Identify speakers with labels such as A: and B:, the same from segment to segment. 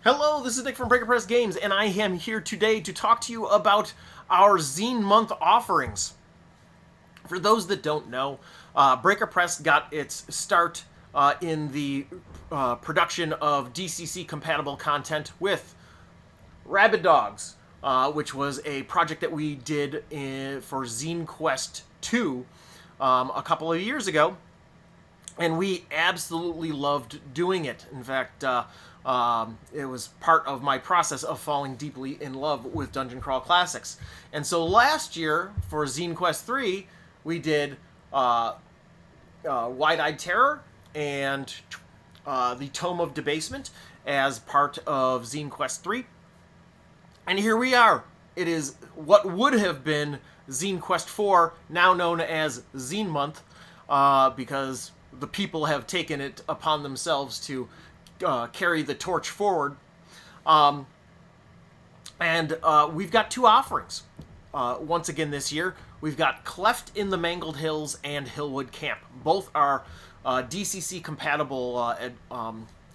A: Hello, this is Nick from Breaker Press Games, and I am here today to talk to you about our Zine Month offerings. For those that don't know, Breaker Press got its start in the production of DCC-compatible content with Rabid Dogs, which was a project that we did for Zine Quest 2 a couple of years ago, and we absolutely loved doing it. In fact, it was part of my process of falling deeply in love with Dungeon Crawl Classics. And so last year, for Zine Quest 3, we did Wide-Eyed Terror and the Tome of Debasement as part of Zine Quest 3. And here we are. It is what would have been Zine Quest 4, now known as Zine Month, because the people have taken it upon themselves to carry the torch forward. And we've got two offerings. Once again this year, we've got Cleft in the Mangled Hills and Hillwood Camp. Both are DCC-compatible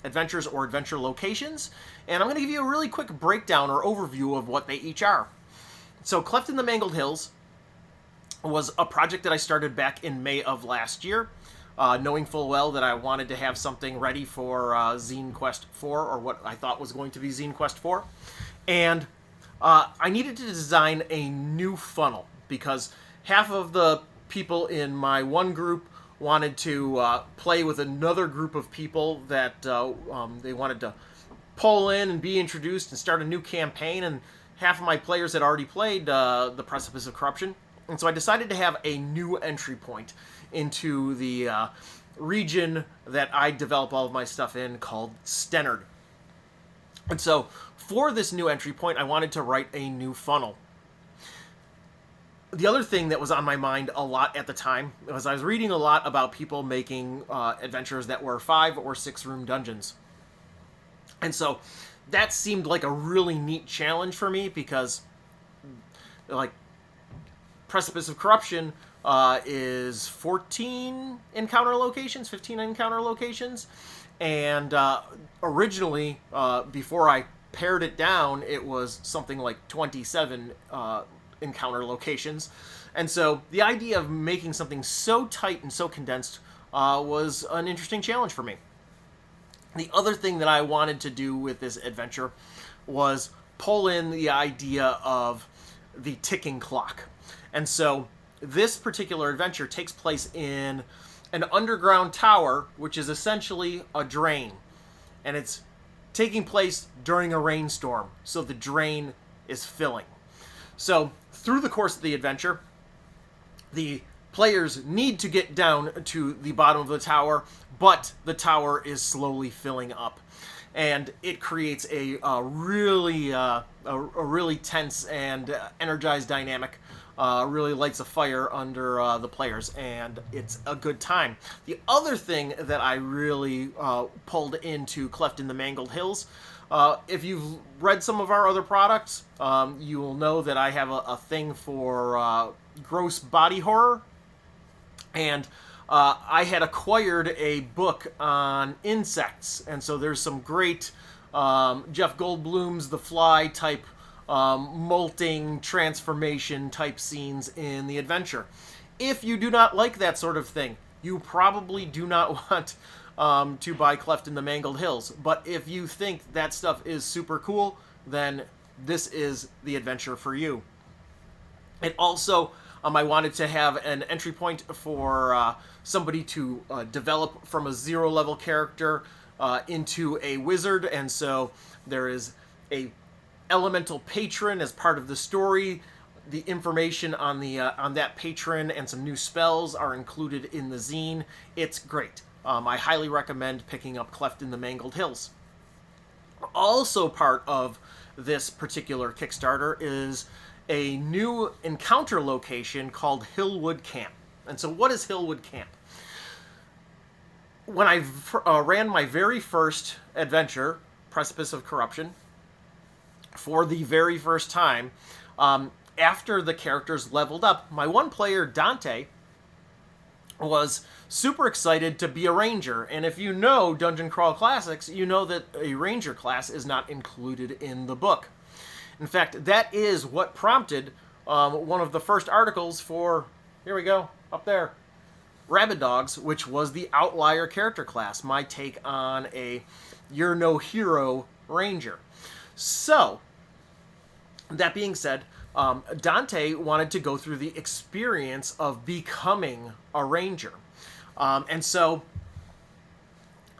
A: adventures or adventure locations. And I'm going to give you a really quick breakdown or overview of what they each are. So Cleft in the Mangled Hills was a project that I started back in May of last year, knowing full well that I wanted to have something ready for Zine Quest 4, or what I thought was going to be Zine Quest 4. And I needed to design a new funnel, because half of the people in my one group wanted to play with another group of people that they wanted to pull in and be introduced and start a new campaign, and half of my players had already played The Precipice of Corruption. And so I decided to have a new entry point into the region that I develop all of my stuff in, called Stennard. And so for this new entry point, I wanted to write a new funnel. The other thing that was on my mind a lot at the time was I was reading a lot about people making adventures that were 5 or 6 room dungeons. And so that seemed like a really neat challenge for me, because like Precipice of Corruption is 14 encounter locations, 15 encounter locations, and originally, before I pared it down, it was something like 27 encounter locations. And so the idea of making something so tight and so condensed was an interesting challenge for me. The other thing that I wanted to do with this adventure was pull in the idea of the ticking clock. And so this particular adventure takes place in an underground tower, which is essentially a drain. And it's taking place during a rainstorm, so the drain is filling. So through the course of the adventure, the players need to get down to the bottom of the tower, but the tower is slowly filling up. And it creates a really tense and energized dynamic. Really lights a fire under the players, and it's a good time. The other thing that I really pulled into Cleft in the Mangled Hills, if you've read some of our other products, you will know that I have a thing for gross body horror, and I had acquired a book on insects, and so there's some great Jeff Goldblum's The Fly type molting transformation type scenes in the adventure. If you do not like that sort of thing, you probably do not want to buy Cleft in the Mangled Hills. But if you think that stuff is super cool, then this is the adventure for you. It also, I wanted to have an entry point for somebody to develop from a 0 level character into a wizard, and so there is a elemental patron as part of the story. The information on the on that patron and some new spells are included in the zine. It's great. I highly recommend picking up Cleft in the Mangled Hills. Also part of this particular Kickstarter is a new encounter location called Hillwood Camp. And so what is Hillwood Camp? When I ran my very first adventure, Precipice of Corruption, for the very first time, after the characters leveled up, my one player, Dante, was super excited to be a ranger. And if you know Dungeon Crawl Classics, you know that a ranger class is not included in the book. In fact, that is what prompted one of the first articles for, here we go, up there, Rabid Dogs, which was the outlier character class, my take on a You're No Hero ranger. So, that being said, Dante wanted to go through the experience of becoming a ranger. And so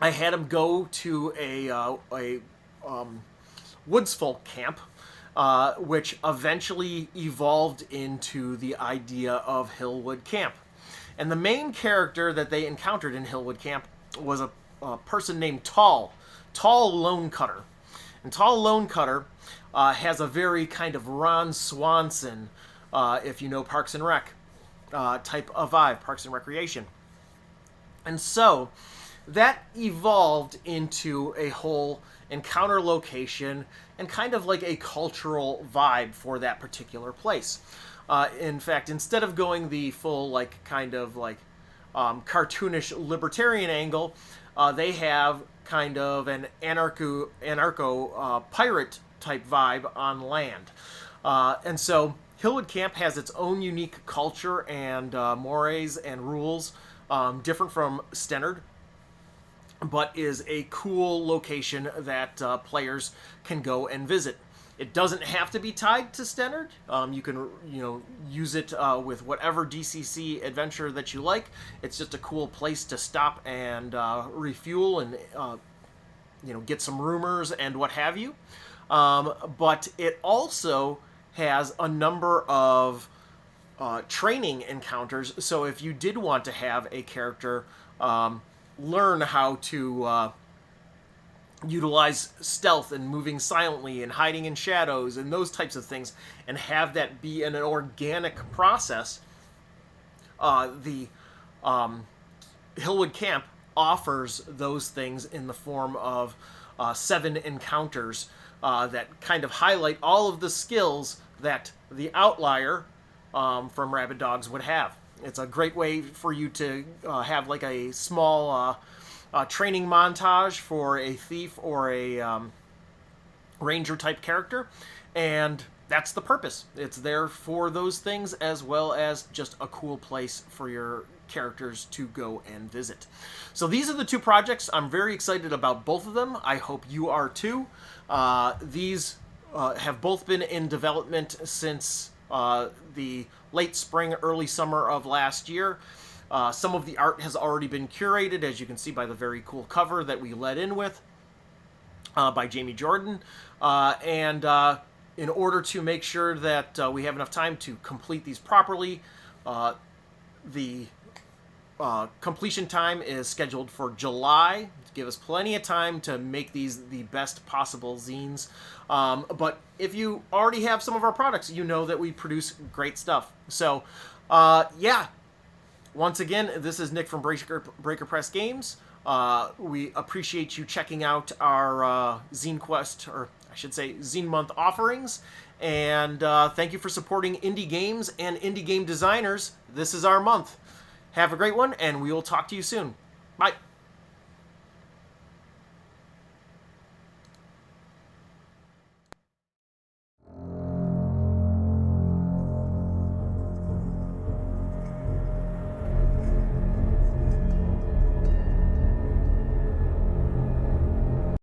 A: I had him go to a woods folk camp, which eventually evolved into the idea of Hillwood Camp. And the main character that they encountered in Hillwood Camp was a person named Tal Lonecutter. And Tal Lonecutter has a very kind of Ron Swanson, if you know Parks and Rec, type of vibe, Parks and Recreation. And so that evolved into a whole encounter location and kind of like a cultural vibe for that particular place. In fact, instead of going the full like kind of like cartoonish libertarian angle, they have kind of an anarcho-pirate type vibe on land. And so Hillwood Camp has its own unique culture and mores and rules, different from Stennard, but is a cool location that players can go and visit. It doesn't have to be tied to Stennard. You can, use it with whatever DCC adventure that you like. It's just a cool place to stop and refuel and, get some rumors and what have you. But it also has a number of training encounters. So if you did want to have a character learn how to utilize stealth and moving silently and hiding in shadows and those types of things, and have that be an organic process, the Hillwood Camp offers those things in the form of 7 encounters that kind of highlight all of the skills that the outlier from Rabid Dogs would have. It's a great way for you to have like a small training montage for a thief or a ranger type character, and that's the purpose. It's there for those things, as well as just a cool place for your characters to go and visit. So these are the 2 projects. I'm very excited about both of them. I hope you are too. These have both been in development since the late spring, early summer of last year. Some of the art has already been curated, as you can see by the very cool cover that we led in with, by Jamie Jordan. And in order to make sure that we have enough time to complete these properly, the completion time is scheduled for July, to give us plenty of time to make these the best possible zines. But if you already have some of our products, you know that we produce great stuff. So, yeah. Once again, this is Nick from Breaker Press Games. We appreciate you checking out our Zine Quest, or I should say Zine Month offerings. And thank you for supporting indie games and indie game designers. This is our month. Have a great one, and we will talk to you soon. Bye.